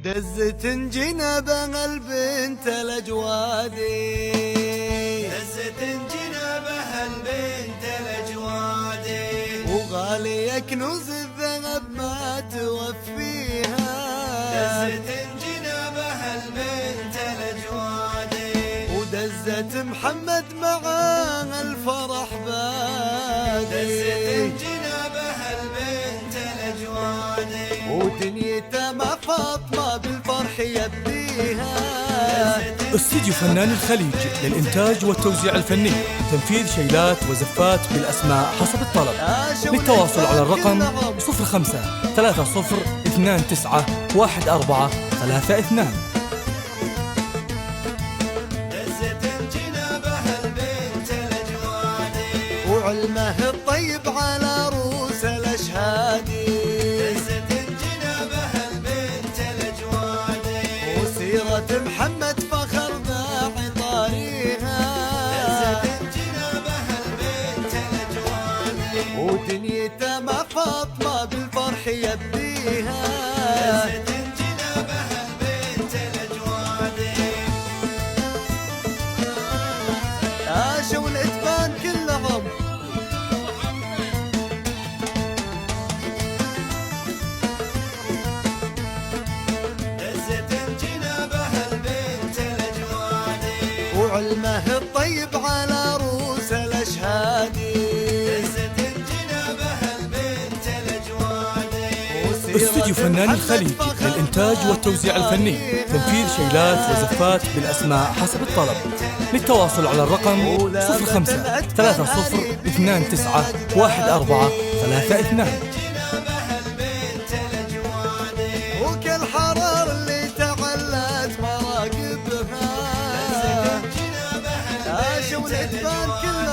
دزت جنابها البنت الأجوادي، دزت جنابها البنت الأجوادي، وغالي كنوز الذهب ما توفيها. دزت جنابها البنت الأجوادي، ودزت محمد معاه الفرح بادي، دزت جنابها البنت الأجوادي، ودنيته ما فاطمة بالفرح يبديها. استديو فنان الخليج للإنتاج والتوزيع الفني، تنفيذ شيلات وزفات بالأسماء حسب الطلب. للتواصل على الرقم 05 30 29 14 32. دزت جنابها البنت الأجوادي، وعلمه الطيب على روس الأشهادي، دزت جنابها البنت الأجوادي، وسيرة محمد فخر باعي طاريها. دزت جنابها البنت الأجوادي، ودنيته ما فاطمة بالفرح يبديها. دزت جنابها البنت الأجوادي، عاشوا الإتبان كلهم دزت جنابها البنت الأجوادي، وعلمه الطيب على روس الأشهادي، دزت جنابها البنت الأجوادي. استديو فنان الخليج للإنتاج والتوزيع الفني، تنفيذ شيلات وزفات بالأسماء حسب الطلب. للتواصل على الرقم 05 30 29 14 32. جنابها البنت الأجوادي، وكل حرار اللي تعلت مراقبها. جنابها عاشوا البنت الإتبان كلهم